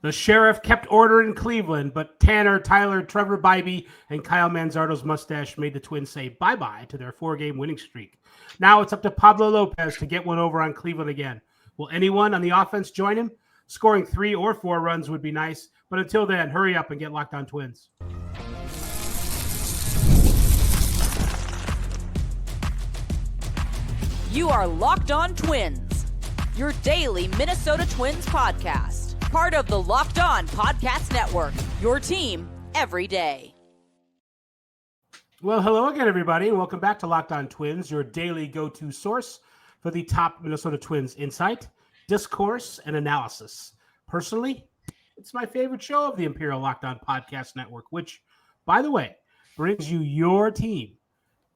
The sheriff kept order in Cleveland, but Tanner, Tyler, Trevor Bybee, and Kyle Manzardo's mustache made the Twins say bye-bye to their 4-game winning streak. Now it's up to Pablo Lopez to get one over on Cleveland again. Will anyone on the offense join him? Scoring 3 or 4 runs would be nice, but until then, hurry up and get Locked On Twins. You are Locked On Twins, your daily Minnesota Twins podcast. Part of the Locked On Podcast Network, your team every day. Well, hello again, everybody, and welcome back to Locked On Twins, your daily go-to source for the top Minnesota Twins insight, discourse, and analysis. Personally, it's my favorite show of the Imperial Locked On Podcast Network, which, by the way, brings you your team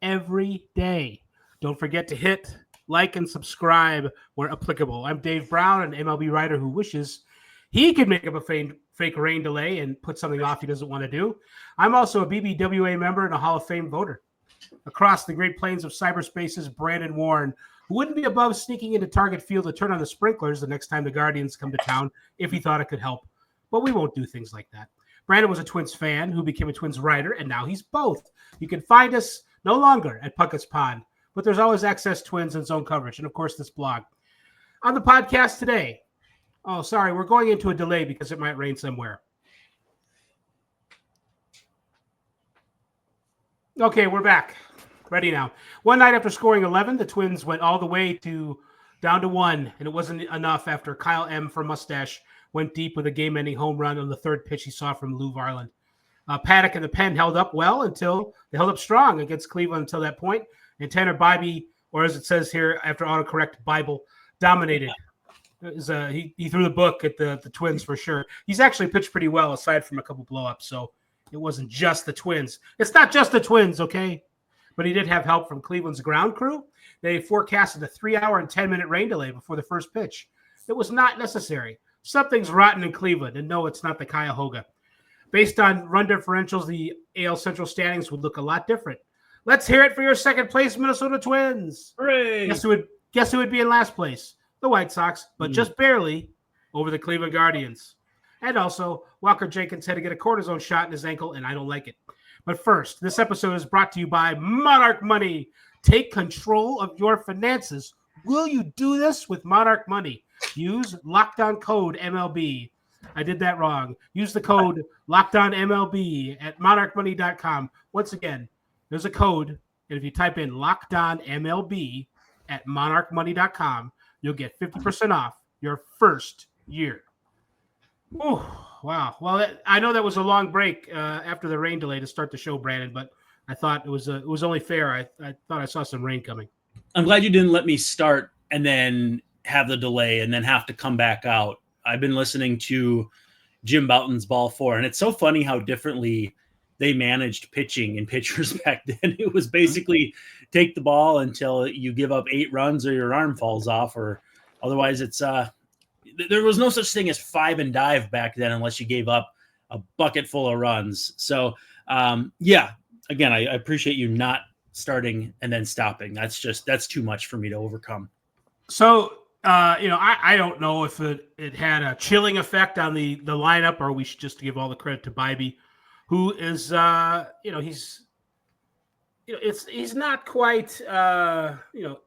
every day. Don't forget to hit like and subscribe where applicable. I'm Dave Brown, an MLB writer who wishes he could make up a fake rain delay and put something off he doesn't want to do. I'm also a BBWA member and a Hall of Fame voter. Across the Great Plains of cyberspace is Brandon Warren, who wouldn't be above sneaking into Target Field to turn on the sprinklers the next time the Guardians come to town if he thought it could help. But we won't do things like that. Brandon was a Twins fan who became a Twins writer, and now he's both. You can find us no longer at Puckett's Pond, but there's always Access Twins and Zone Coverage, and of course this blog. On the podcast today, we're going into a delay because it might rain somewhere. Okay, we're back. Ready now. One night after scoring 11, the Twins went all the way down to 1, and it wasn't enough after Kyle M. from Mustache went deep with a game-ending home run on the third pitch he saw from Lou Varland. Paddack and the pen held up strong against Cleveland until that point, and Tanner Bybee, or as it says here after autocorrect, Bible, dominated. He threw the book at the Twins for sure. He's actually pitched pretty well aside from a couple blow-ups, so it wasn't just the Twins. It's not just the Twins, okay? But he did have help from Cleveland's ground crew. They forecasted a 3-hour and 10-minute rain delay before the first pitch. It was not necessary. Something's rotten in Cleveland, and no, it's not the Cuyahoga. Based on run differentials, the AL Central standings would look a lot different. Let's hear it for your second-place Minnesota Twins. Hooray! Guess who would be in last place? The White Sox, but just barely over the Cleveland Guardians. And also, Walker Jenkins had to get a cortisone shot in his ankle, and I don't like it. But first, this episode is brought to you by Monarch Money. Take control of your finances. Will you do this with Monarch Money? Use lockdown code MLB. I did that wrong. Use the code LOCKDOWNMLB at monarchmoney.com. Once again, there's a code, and if you type in LOCKDOWNMLB at monarchmoney.com, you'll get 50% off your first year. Oh, wow. Well, I know that was a long break after the rain delay to start the show, Brandon, but I thought it was only fair. I thought I saw some rain coming. I'm glad you didn't let me start and then have the delay and then have to come back out. I've been listening to Jim Bouton's Ball 4, and it's so funny how differently they managed pitching and pitchers back then. It was basically take the ball until you give up 8 runs or your arm falls off, or otherwise it's there was no such thing as 5 and dive back then unless you gave up a bucket full of runs. So again, I appreciate you not starting and then stopping. That's too much for me to overcome. So I don't know if it had a chilling effect on the lineup, or we should just give all the credit to Bybee, who is he's not quite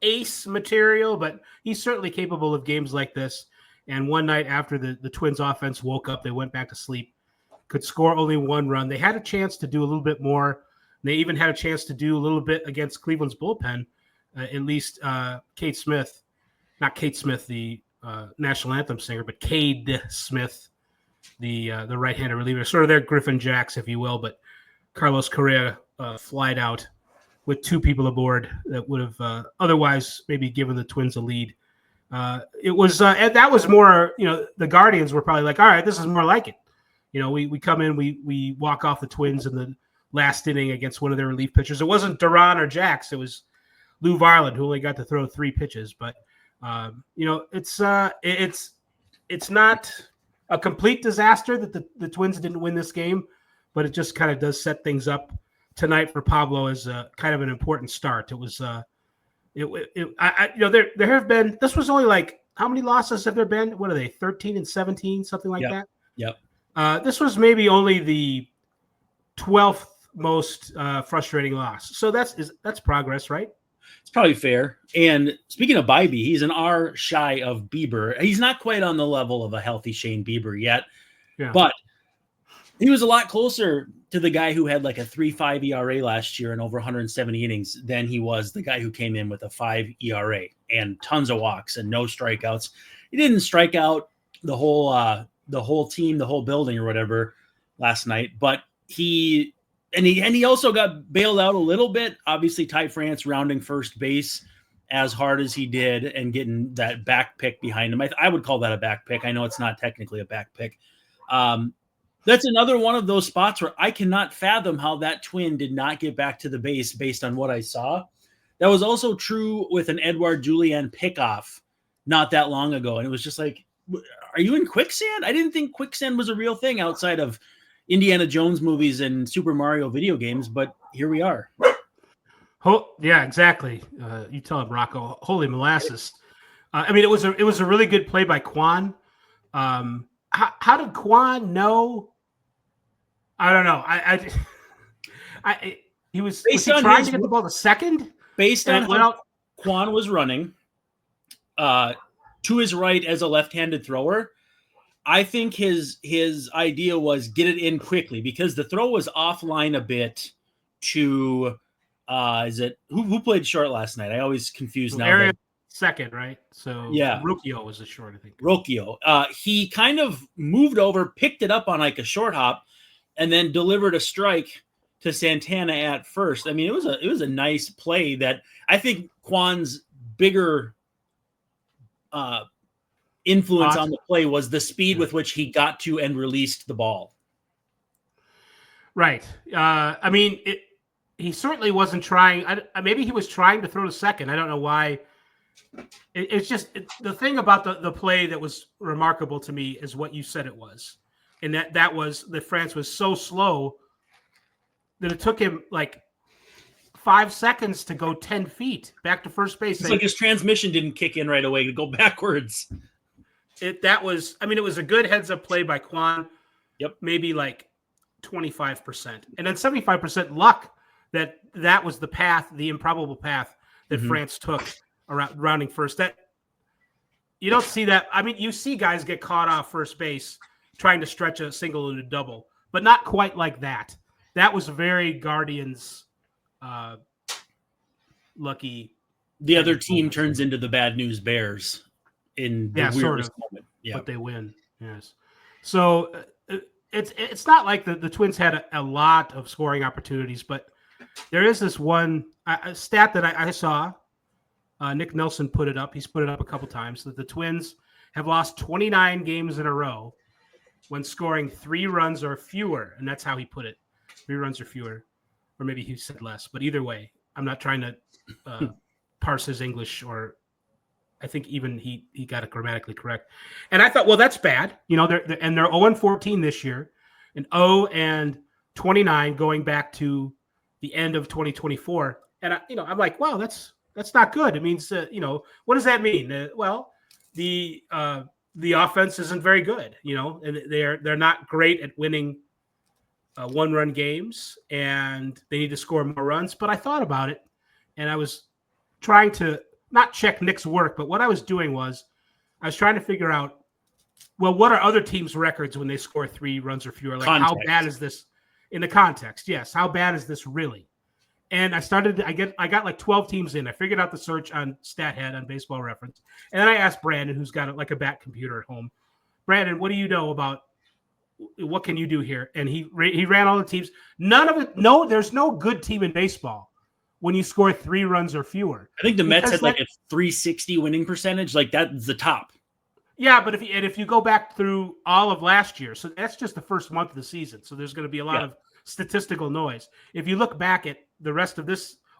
ace material, but he's certainly capable of games like this. And one night after the Twins offense woke up, they went back to sleep, could score only 1 run. They had a chance to do a little bit more. They even had a chance to do a little bit against Cleveland's bullpen, at least Cade Smith, not Kate Smith, the national anthem singer, but Cade Smith, the right-handed reliever, sort of their Griffin Jacks, if you will. But Carlos Correa flied out with 2 people aboard that would have otherwise maybe given the Twins a lead. It was and that was more, the Guardians were probably like, all right, this is more like it. We come in, we walk off the Twins in the last inning against one of their relief pitchers. It wasn't Duran or Jax. It was Lou Varland, who only got to throw 3 pitches. But, it's not a complete disaster that the Twins didn't win this game, but it just kind of does set things up tonight for Pablo as kind of an important start. It was there have been, this was only like, how many losses have there been? What are they, 13 and 17, something like that? Yep. This was maybe only the 12th most frustrating loss. So that's progress, right? It's probably fair. And speaking of Bybee, he's an R shy of Bieber. He's not quite on the level of a healthy Shane Bieber yet, but he was a lot closer to the guy who had like a 3.5 ERA last year and over 170 innings than he was the guy who came in with a 5 ERA and tons of walks and no strikeouts. He didn't strike out the whole team, the whole building or whatever last night, but he also got bailed out a little bit. Obviously, Ty France rounding first base as hard as he did and getting that back pick behind him. I would call that a back pick. I know it's not technically a back pick. That's another one of those spots where I cannot fathom how that Twin did not get back to the base based on what I saw. That was also true with an Edouard Julien pickoff not that long ago. And it was just like, are you in quicksand? I didn't think quicksand was a real thing outside of Indiana Jones movies and Super Mario video games, but here we are. Yeah, exactly. You tell him, Rocco. Holy molasses! I mean, it was a really good play by Kwan. How did Kwan know? I don't know. He was trying to get the ball to second based on how Kwan was running to his right as a left-handed thrower. I think his idea was get it in quickly because the throw was offline a bit to is it who played short last night? I always confuse now. Area second, right? So yeah, Rocchio was the short, I think. Rocchio. He kind of moved over, picked it up on like a short hop, and then delivered a strike to Santana at first. I mean, it was a nice play that I think Kwan's bigger influence on the play was the speed with which he got to and released the ball. Right. I mean, he certainly wasn't trying. Maybe he was trying to throw to second. I don't know why. It's just the thing about the play that was remarkable to me is what you said it was. And that was that France was so slow that it took him like 5 seconds to go 10 feet back to first base. It's like his transmission didn't kick in right away to go backwards. It was a good heads up play by Kwan. Yep. Maybe like 25%. And then 75% luck that was the path, the improbable path that France took around rounding first. That you don't see that. I mean, you see guys get caught off first base trying to stretch a single and a double, but not quite like that. That was very Guardians lucky. The other team turns into the bad news Bears in the weirdest moment. Yeah, but they win. Yes. So it's not like the Twins had a lot of scoring opportunities, but there is this one stat that I saw. Nick Nelson put it up. He's put it up a couple times that the Twins have lost 29 games in a row when scoring 3 runs or fewer, and that's how he put it. 3 runs or fewer, or maybe he said less. But either way, I'm not trying to parse his English, or I think even he got it grammatically correct. And I thought, well, that's bad. You know, they're 0-14 this year, and 0-29 going back to the end of 2024. And I'm like, wow, that's not good. It means, what does that mean? Well, the offense isn't very good, and they're not great at winning 1-run games, and they need to score more runs. But I thought about it, and I was trying to not check Nick's work, but what I was doing was I was trying to figure out, well, what are other teams' records when they score 3 runs or fewer? Like, context. How bad is this in the context? Yes. How bad is this really? And I got like 12 teams in. I figured out the search on StatHead on Baseball Reference. And then I asked Brandon, who's got like a back computer at home, Brandon, what do you know about what can you do here? And he ran all the teams. None of it. No, there's no good team in baseball when you score 3 runs or fewer. I think the Mets had like a 360 winning percentage. Like that's the top. Yeah, but if you go back through all of last year, so that's just the first month of the season. So there's going to be a lot of statistical noise. If you look back at the rest of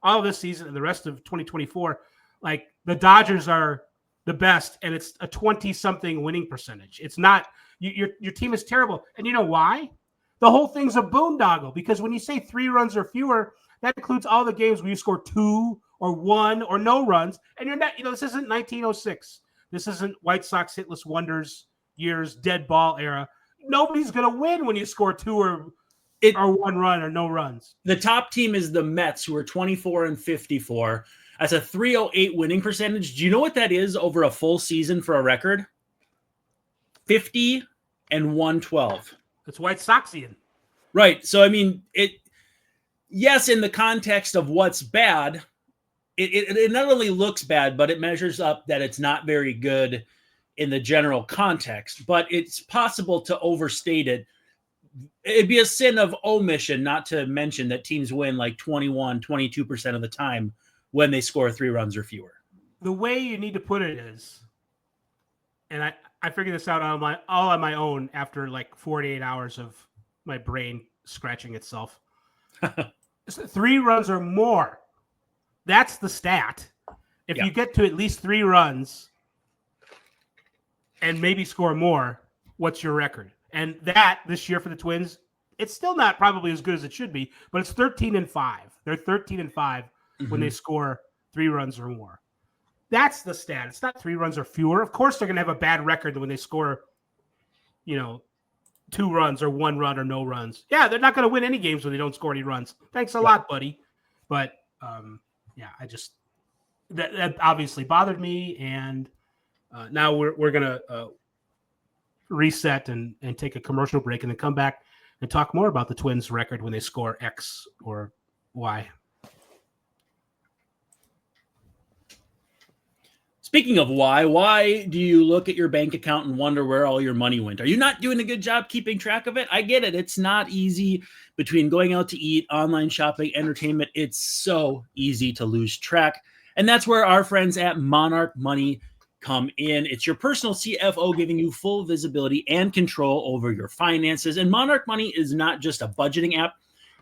all of this season and the rest of 2024, like the Dodgers are the best, and it's a 20-something winning percentage. It's not your team is terrible, and you know why? The whole thing's a boondoggle, because when you say 3 runs or fewer, that includes all the games where you score 2 or 1 or no runs, and you're not. This isn't 1906. This isn't White Sox hitless wonders years, dead ball era. nobody's going to win when you score 2 or 1 run or no runs. The top team is the Mets, who are 24-54. That's a 308 winning percentage. Do you know what that is over a full season for a record? 50-112. It's White Soxian. Right. So, I mean, yes, in the context of what's bad, it not only looks bad, but it measures up that it's not very good in the general context. But it's possible to overstate it. It'd be a sin of omission not to mention that teams win like 22% of the time when they score 3 runs or fewer. The way you need to put it is, and I figured this out all on my own after like 48 hours of my brain scratching itself. 3 runs or more. That's the stat. If you get to at least 3 runs and maybe score more, what's your record? And that this year for the Twins, it's still not probably as good as it should be, but it's 13-5. They're 13-5 when they score 3 runs or more. That's the stat. It's not 3 runs or fewer. Of course, they're going to have a bad record when they score, 2 runs or 1 run or no runs. Yeah, they're not going to win any games when they don't score any runs. Thanks a lot, buddy. But I just that obviously bothered me, and now we're going to reset and take a commercial break and then come back and talk more about the Twins record when they score X or Y. Speaking of why do you look at your bank account and wonder where all your money went? Are you not doing a good job keeping track of it? I get it. It's not easy between going out to eat, online shopping, entertainment. It's so easy to lose track. And that's where our friends at Monarch Money come in. It's your personal CFO giving you full visibility and control over your finances. And Monarch Money is not just a budgeting app.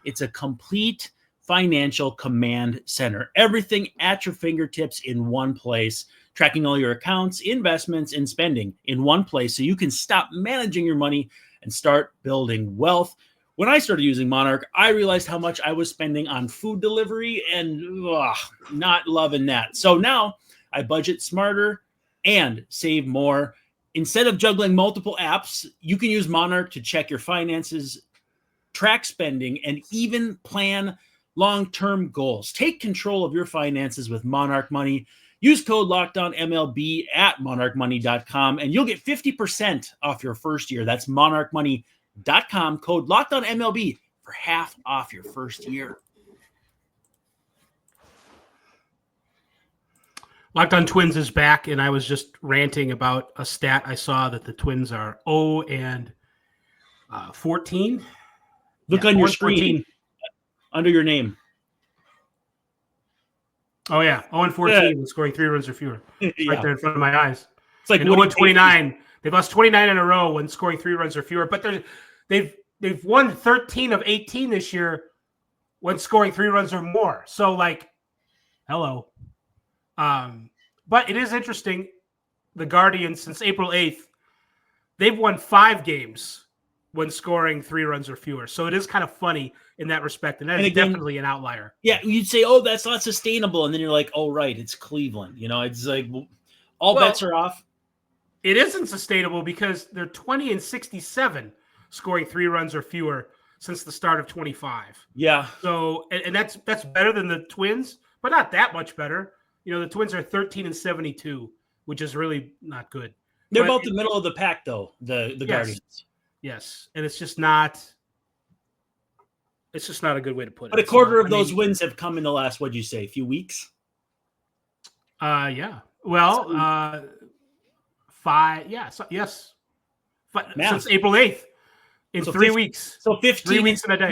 It's a complete financial command center. Everything at your fingertips in one place, tracking all your accounts, investments, and spending in one place so you can stop managing your money and start building wealth. When I started using Monarch, I realized how much I was spending on food delivery and not loving that. So now I budget smarter and save more. Instead of juggling multiple apps, you can use Monarch to check your finances, track spending, and even plan long-term goals. Take control of your finances with Monarch Money. Use code LOCKEDONMLB at monarchmoney.com, and you'll get 50% off your first year. That's monarchmoney.com, code LOCKEDONMLB for half off your first year. Locked On Twins is back, and I was just ranting about a stat I saw that the Twins are 0-14. Look on your screen under your name. Oh, yeah. 0-14 and scoring 3 runs or fewer. Right there in front of my eyes. It's like 0-29. They've lost 29 in a row when scoring 3 runs or fewer, but they've won 13 of 18 this year when scoring 3 runs or more. So, hello. But it is interesting. The Guardians, since April 8th, they've won 5 games when scoring 3 runs or fewer. So it is kind of funny in that respect. And that is definitely an outlier. Yeah. You'd say, oh, that's not sustainable. And then you're like, oh, right. It's Cleveland. It's like all bets are off. It isn't sustainable because they're 20-67 scoring 3 runs or fewer since the start of 25. Yeah. So, and that's better than the Twins, but not that much better. The Twins are 13-72, which is really not good. They're about the middle of the pack, though, the Guardians. Yes, and it's just not a good way to put it. But a quarter of those wins have come in the last, what'd you say, few weeks? Yeah. Well, 5. Yeah. Yes. Since April 8th. In 3 weeks. So 15 3 weeks and a day.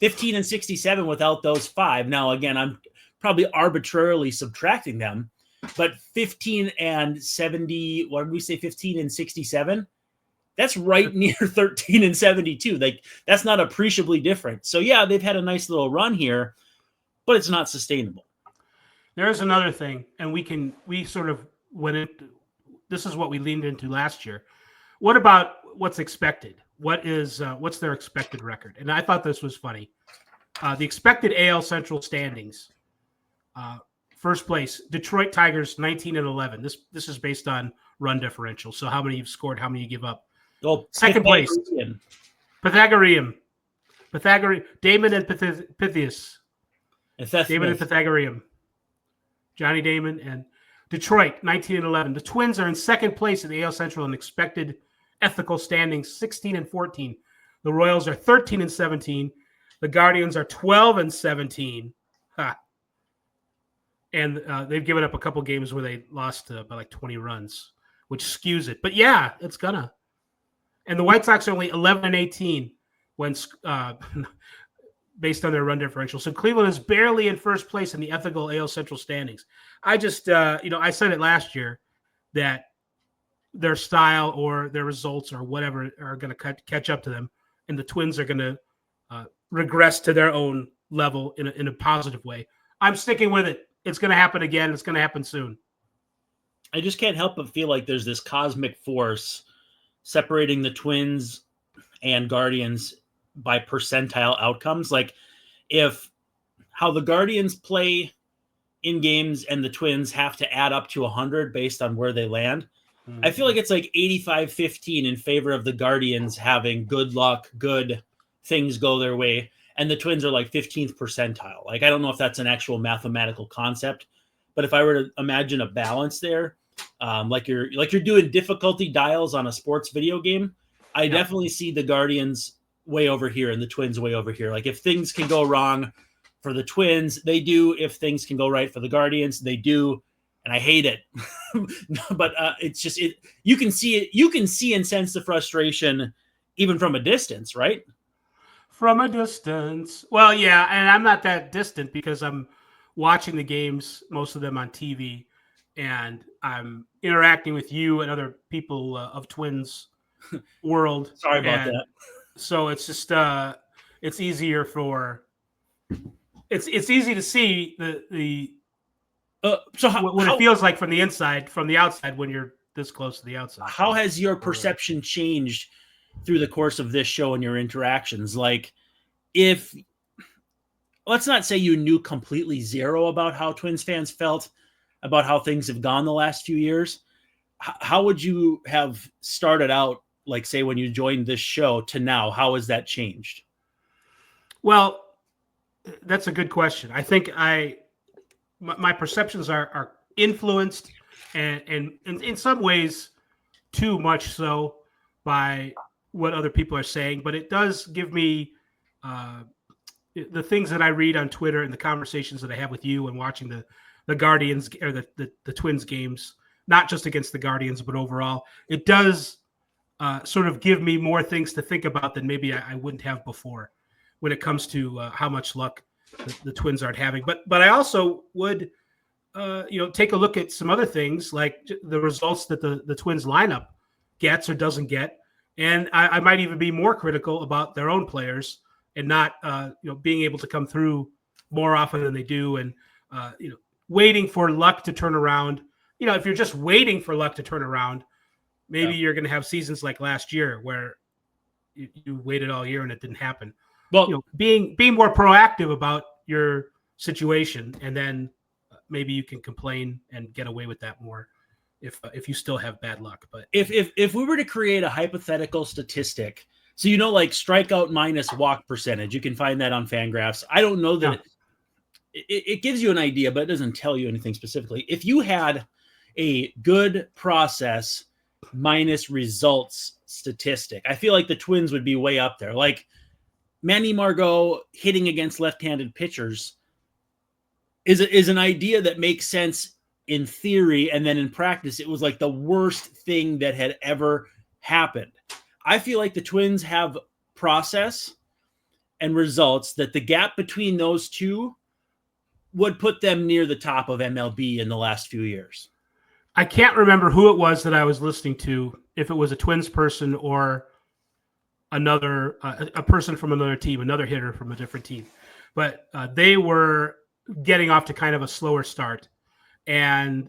15 and 67 without those 5. Now, again, I'm probably arbitrarily subtracting them, but 15 and 70, what did we say, 15 and 67? That's right near 13 and 72. That's not appreciably different. So, yeah, they've had a nice little run here, but it's not sustainable. There's another thing, and we sort of went into this is what we leaned into last year. What about what's expected? What's their expected record? And I thought this was funny. The expected AL Central standings. First place, Detroit Tigers, 19-11. This is based on run differential. So how many you've scored, how many you give up. Oh, Second place. Pythagorean. Damon and Pythias. Damon and Pythagorean. Pythagorean. Johnny Damon and Detroit, 19 and 11. The Twins are in second place in the AL Central in expected ethical standings, 16 and 14. The Royals are 13 and 17. The Guardians are 12 and 17. And they've given up a couple games where they lost by like 20 runs, which skews it. But yeah, it's gonna. And the White Sox are only 11 and 18 when based on their run differential. So Cleveland is barely in first place in the ethical AL Central standings. I just, I said it last year that their style or their results or whatever are going to catch up to them, and the Twins are going to regress to their own level in a positive way. I'm sticking with it. It's going to happen again. It's going to happen soon. I just can't help but feel like there's this cosmic force separating the Twins and Guardians by percentile outcomes. Like if how the Guardians play in games and the Twins have to add up to 100 based on where they land. Mm-hmm. I feel like it's like 85-15 in favor of the Guardians having good luck, good things go their way. And the Twins are like 15th percentile. Like, I don't know if that's an actual mathematical concept, but if I were to imagine a balance there, like you're doing difficulty dials on a sports video game, I definitely see the Guardians way over here and the Twins way over here. Like if things can go wrong for the Twins, they do. If things can go right for the Guardians, they do. And I hate it, but it's just it. You can see it. You can see and sense the frustration even from a distance, right? From a distance. Well, yeah, and I'm not that distant because I'm watching the games, most of them on TV, and I'm interacting with you and other people of Twins world. Sorry about that. So it's just it's easier for it's easy to see the what it feels like from the inside, from the outside when you're this close to the outside. How has your perception changed through the course of this show and your interactions? Like, if let's not say you knew completely zero about how Twins fans felt about how things have gone the last few years, how would you have started out, like say when you joined this show to now? How has that changed? Well, that's a good question. I think my perceptions are influenced and in some ways too much so by what other people are saying, but it does give me the things that I read on Twitter and the conversations that I have with you and watching the Guardians or the Twins games, not just against the Guardians, but overall, it does sort of give me more things to think about than maybe I wouldn't have before when it comes to how much luck the Twins aren't having. But I also would, take a look at some other things like the results that the Twins lineup gets or doesn't get. And I might even be more critical about their own players and not, being able to come through more often than they do. And, waiting for luck to turn around. If you're just waiting for luck to turn around, maybe you're going to have seasons like last year where you waited all year and it didn't happen. Well, being more proactive about your situation, and then maybe you can complain and get away with that more if you still have bad luck. But if we were to create a hypothetical statistic, so like strikeout minus walk percentage, you can find that on FanGraphs. I don't know that it gives you an idea, but it doesn't tell you anything specifically. If you had a good process minus results statistic, I feel like the Twins would be way up there. Like Manny Margot hitting against left-handed pitchers is an idea that makes sense in theory, and then in practice, it was like the worst thing that had ever happened. I feel like the Twins have process and results that the gap between those two would put them near the top of MLB in the last few years. I can't remember who it was that I was listening to, if it was a Twins person or another a person from another team, another hitter from a different team. But they were getting off to kind of a slower start. And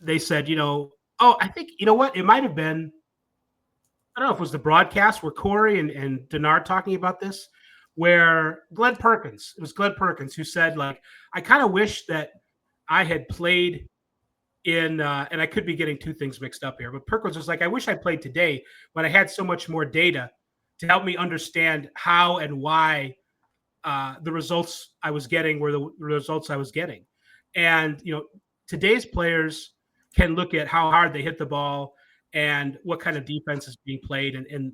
they said, I think, what? It might have been, I don't know if it was the broadcast where Corey and Denard talking about this, where it was Glenn Perkins who said, like, I kind of wish that I had played and I could be getting two things mixed up here, but Perkins was like, I wish I played today, but I had so much more data to help me understand how and why the results I was getting were the results I was getting. And, today's players can look at how hard they hit the ball and what kind of defense is being played. And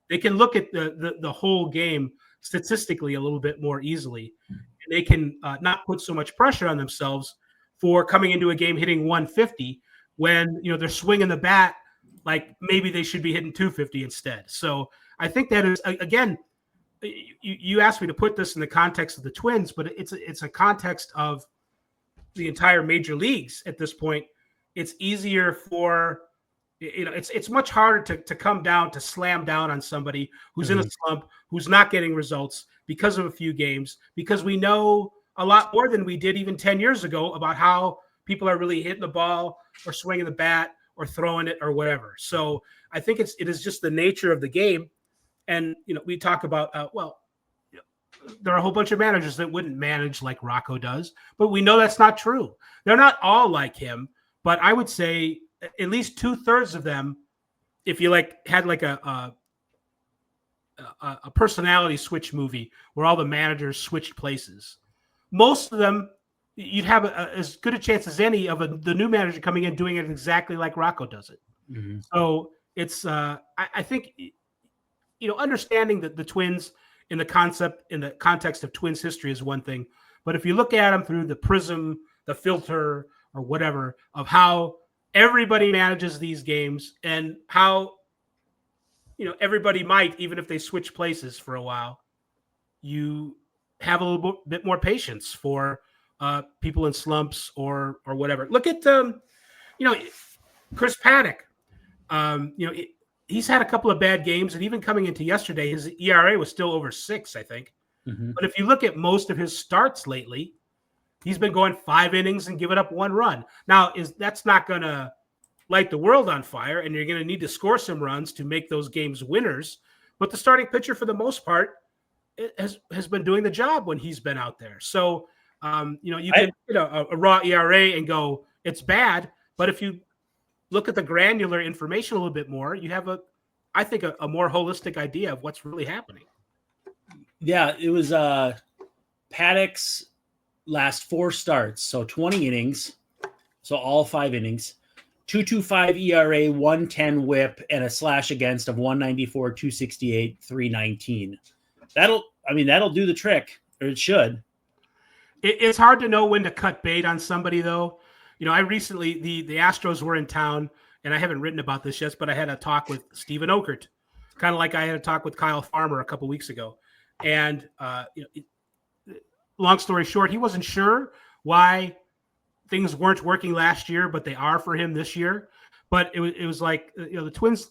they can look at the whole game statistically a little bit more easily. And they can not put so much pressure on themselves for coming into a game hitting 150 when, they're swinging the bat like maybe they should be hitting 250 instead. So I think that is, again, you asked me to put this in the context of the Twins, but it's a context of the entire major leagues at this point. It's easier for, it's much harder to come down, to slam down on somebody who's in a slump, who's not getting results because of a few games, because we know a lot more than we did even 10 years ago about how people are really hitting the ball or swinging the bat or throwing it or whatever. So I think it is just the nature of the game. And, we talk about, there are a whole bunch of managers that wouldn't manage like Rocco does, but we know that's not true. They're not all like him, but I would say at least 2/3 of them, if you had a personality switch movie where all the managers switched places, most of them, you'd have as good a chance as any of the new manager coming in doing it exactly like Rocco does it. Mm-hmm. So it's, I think, understanding that the Twins in the context of Twins history is one thing, but if you look at them through the prism, the filter, or whatever of how everybody manages these games and how, everybody might, even if they switch places for a while, you have a little bit more patience for people in slumps or whatever. Look at, Chris Paddack. He's had a couple of bad games, and even coming into yesterday, his ERA was still over 6, I think. Mm-hmm. But if you look at most of his starts lately, he's been going 5 innings and giving up 1 run. Now, that's not going to light the world on fire, and you're going to need to score some runs to make those games winners. But the starting pitcher, for the most part, has been doing the job when he's been out there. So, you can get a raw ERA and go, it's bad. But if you look at the granular information a little bit more, you have I think a more holistic idea of what's really happening. Yeah, it was Paddack's last 4 starts, so 20 innings, so all 5 innings, 2.25 ERA, 1.10 WHIP, and a slash against of 194, 268, 319. That'll do the trick, or it should. It's hard to know when to cut bait on somebody, though. I recently, the Astros were in town, and I haven't written about this yet, but I had a talk with Steven Okert, kind of like I had a talk with Kyle Farmer a couple weeks ago. And, long story short, he wasn't sure why things weren't working last year, but they are for him this year. But it was like, the Twins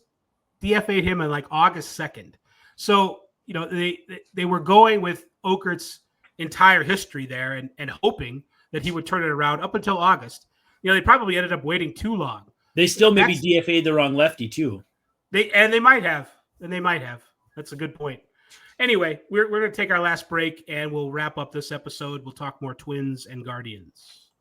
DFA'd him on like August 2nd. So, they were going with Okert's entire history there and hoping that he would turn it around up until August. They probably ended up waiting too long. They still maybe DFA'd the wrong lefty too. They might have. That's a good point. Anyway, we're going to take our last break and we'll wrap up this episode. We'll talk more Twins and Guardians.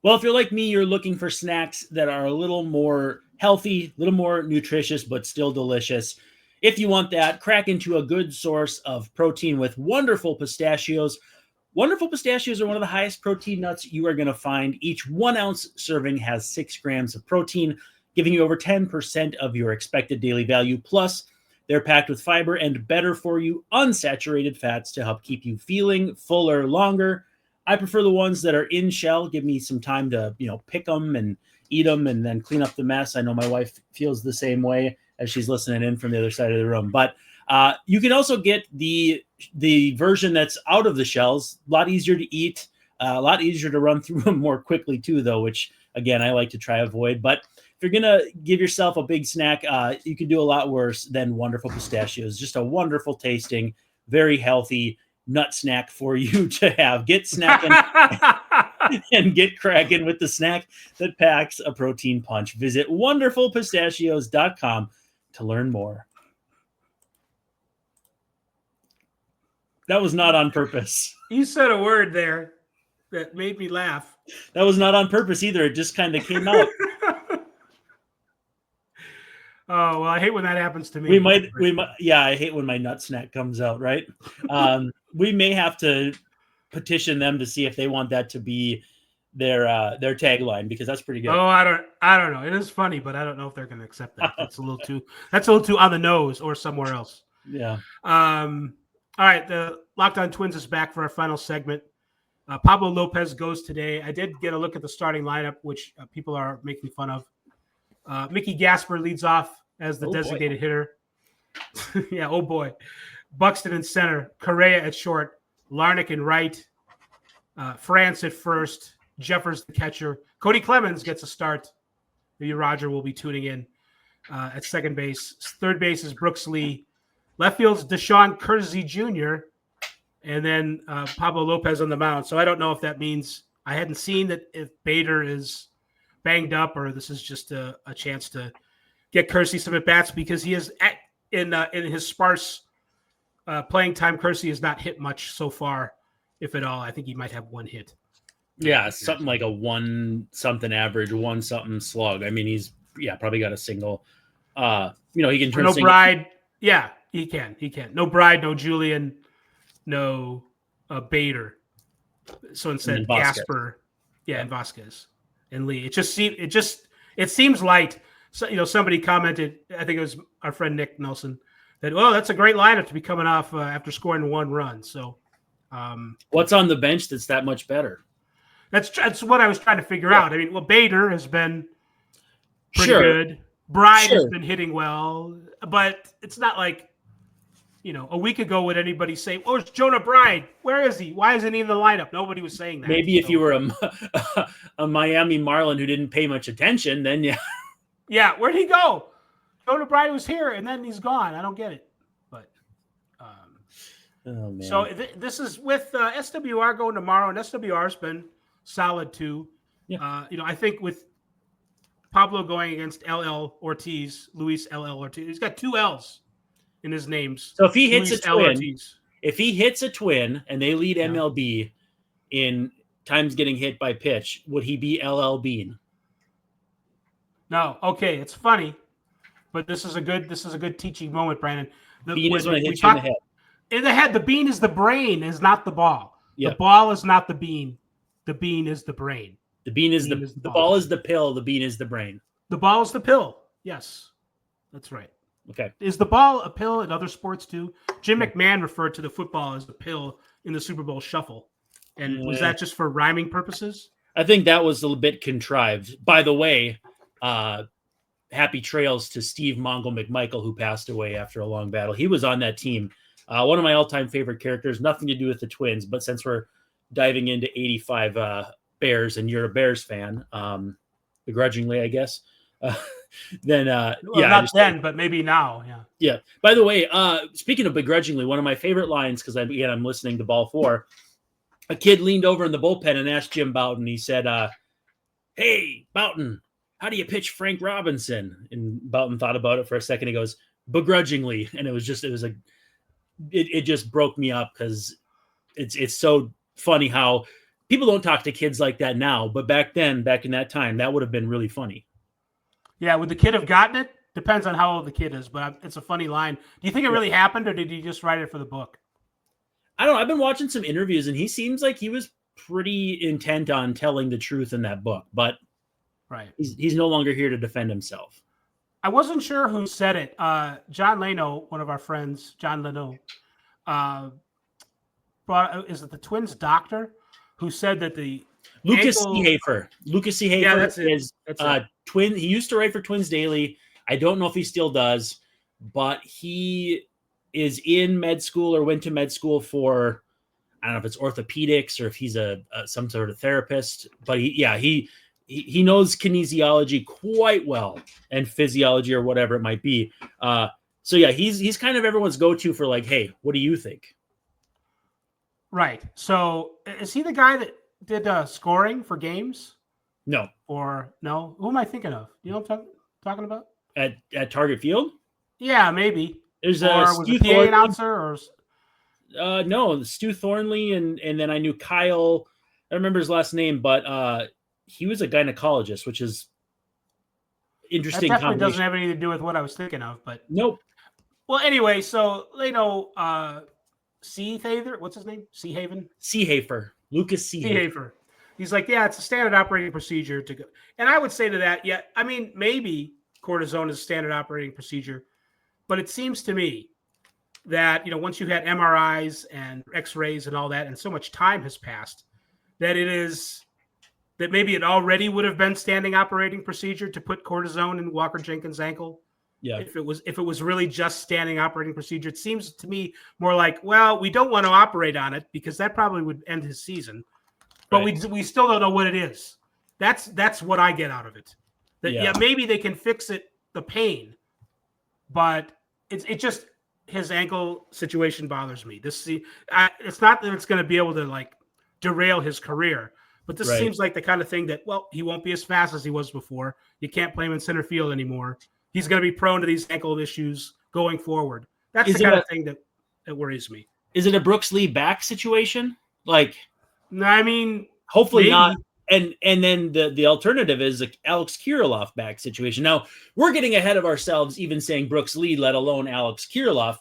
Well, if you're like me, you're looking for snacks that are a little more healthy, a little more nutritious, but still delicious. If you want that, crack into a good source of protein with Wonderful Pistachios. Wonderful Pistachios are one of the highest protein nuts you are going to find. Each 1 ounce serving has 6 grams of protein, giving you over 10% of your expected daily value. Plus, they're packed with fiber and better for you unsaturated fats to help keep you feeling fuller longer. I prefer the ones that are in shell. Give me some time to, pick them and eat them and then clean up the mess. I know my wife feels the same way as she's listening in from the other side of the room. But you can also get the version that's out of the shells. A lot easier to eat, a lot easier to run through them more quickly too, though, which, again, I like to try avoid. But if you're going to give yourself a big snack, you can do a lot worse than Wonderful Pistachios. Just a wonderful tasting, very healthy nut snack for you to have. Get snacking and get cracking with the snack that packs a protein punch. Visit wonderfulpistachios.com to learn more. That was not on purpose. You said a word there. that made me laugh. That was not on purpose either. It just kind of came out. Oh, well, I hate when that happens to me. We might. Yeah, I hate when my nut snack comes out, right? We may have to petition them to see if they want that to be their tagline, because that's pretty good. Oh, I don't know. It is funny, but I don't know if they're going to accept that. That's a little too on the nose or somewhere else. Yeah. All right. The Locked On Twins is back for our final segment. Pablo Lopez goes today. I did get a look at the starting lineup, which people are making fun of. Mickey Gasper leads off as the designated hitter. Yeah, oh boy. Buxton in center, Correa at short, Larnach in right, France at first, Jeffers the catcher. Cody Clemens gets a start. Maybe Roger will be tuning in at second base. Third base is Brooks Lee. Left field's Deshaun Kersey Jr., and then Pablo Lopez on the mound. So I don't know if that means I hadn't seen that if Bader is banged up or this is just a chance to get Kersey some at-bats, because he is in his sparse playing time. Kersey has not hit much so far, if at all. I think he might have one hit. Yeah, something like a 1-something average, 1-something slug. I mean, he's probably got a single. He can turn. No Bride. Yeah, he can. No Bride, no Julian, no Bader. So instead, Gasper, and Vasquez and Lee. It seems light. So, somebody commented, I think it was our friend Nick Nelson, that, that's a great lineup to be coming off after scoring 1 run. So, what's on the bench that's that much better? That's what I was trying to figure out. I mean, Bader has been pretty good. Bride has been hitting well, but it's not like, a week ago would anybody say, "Oh, it's Jonah Bride. Where is he? Why isn't he in the lineup?" Nobody was saying that. Maybe if you were a Miami Marlin who didn't pay much attention, then yeah. Yeah, where'd he go? Jonah Bride was here, and then he's gone. I don't get it. But oh man. So this is with SWR going tomorrow, and SWR's been solid too. Yeah. I think with Pablo going against Luis LL Ortiz, he's got 2 L's in his names. So if he hits Luis a twin, and they lead MLB in times getting hit by pitch, would he be LL Bean? No. Okay, it's funny, but this is a good teaching moment, Brandon. Bean is when it hits you in the head. In the head, the bean is the brain, is not the ball. Yep. The ball is not the bean. The bean is the brain. The bean is the ball is the pill. The bean is the brain. The ball is the pill. Yes, that's right. Okay. Is the ball a pill in other sports too? Jim McMahon referred to the football as the pill in the Super Bowl Shuffle. And was that just for rhyming purposes? I think that was a little bit contrived. By the way, happy trails to Steve Mongo McMichael, who passed away after a long battle. He was on that team. One of my all-time favorite characters, nothing to do with the Twins, but since we're diving into 85 Bears and you're a Bears fan, begrudgingly, I guess, then but maybe now. Yeah. By the way, speaking of begrudgingly, one of my favorite lines, because I'm listening to Ball 4, a kid leaned over in the bullpen and asked Jim Bouton. He said, "Hey, Bouton, how do you pitch Frank Robinson?" And Bouton thought about it for a second. He goes, "Begrudgingly," and it just broke me up, because it's so funny how people don't talk to kids like that now, but back in that time, that would have been really funny. Yeah, would the kid have gotten it? Depends on how old the kid is, but it's a funny line. Do you think it really happened, or did he just write it for the book? I don't know. I've been watching some interviews, and he seems like he was pretty intent on telling the truth in that book, but right, he's no longer here to defend himself. I wasn't sure who said it. John Leno, one of our friends, John Leno, is it the Twins doctor who said that the Lucas Seehafer. Lucas Seehafer is Twin. He used to write for Twins Daily. I don't know if he still does, but he is in med school or went to med school for, I don't know if it's orthopedics or if he's some sort of therapist, but he knows kinesiology quite well and physiology or whatever it might be. So yeah, he's kind of everyone's go-to for like, hey, what do you think? Right. So is he the guy that did scoring for games? No. Or no? Who am I thinking of? You know what I'm talking about? At Target Field? Yeah, maybe. There's was a PA announcer or no, Stu Thornley and then I knew Kyle don't remember his last name, but he was a gynecologist, which is That interesting definitely doesn't combination. have anything to do with what I was thinking of, but Nope. well, anyway, so Seahaven, what's his name? Seahaven? Seahafer. Lucas Seahafer. Seahafer. He's like, yeah, it's a standard operating procedure to go. And I would say to that, yeah, I mean, maybe cortisone is a standard operating procedure, but it seems to me that, once you had MRIs and X-rays and all that, and so much time has passed, that maybe it already would have been standing operating procedure to put cortisone in Walker Jenkins' ankle. Yeah. If it was really just standing operating procedure, it seems to me more like, well, we don't want to operate on it because that probably would end his season, but we still don't know what it is. That's what I get out of it. That maybe they can fix it, the pain, but it just his ankle situation bothers me. It's not that it's going to be able to like derail his career, but this seems like the kind of thing that, well, he won't be as fast as he was before. You can't play him in center field anymore. He's going to be prone to these ankle issues going forward. That's the kind of thing that worries me. Is it a Brooks Lee back situation? Like, no, I mean, hopefully maybe not. And then the alternative is the Alex Kirilloff back situation. Now, we're getting ahead of ourselves even saying Brooks Lee, let alone Alex Kirilloff.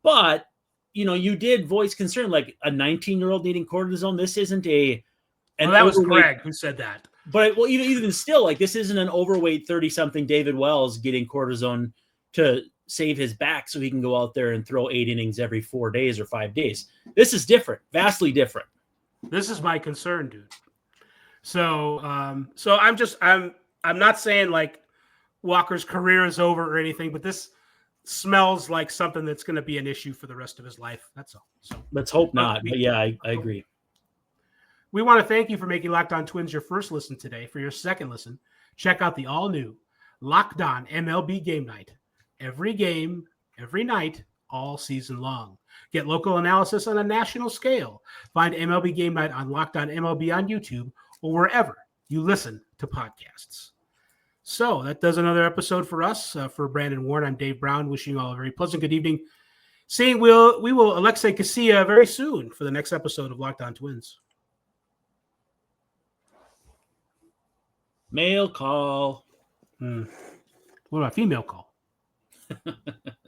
But, you did voice concern, like a 19-year-old needing cortisone. This isn't that was Greg who said that. But even still, like, this isn't an overweight 30-something David Wells getting cortisone to save his back so he can go out there and throw 8 innings every 4 days or 5 days. This is different, vastly different. This is my concern, dude. So I'm not saying like Walker's career is over or anything, but this smells like something that's going to be an issue for the rest of his life. That's all. So let's hope not. But yeah, I agree. We want to thank you for making Locked On Twins your first listen today. For your second listen, check out the all-new Locked On MLB Game Night. Every game, every night, all season long. Get local analysis on a national scale. Find MLB Game Night on Locked On MLB on YouTube or wherever you listen to podcasts. So that does another episode for us. For Brandon Warren, I'm Dave Brown, wishing you all a very pleasant good evening. We will Alexei Casilla very soon for the next episode of Locked On Twins. Male call. What about female call?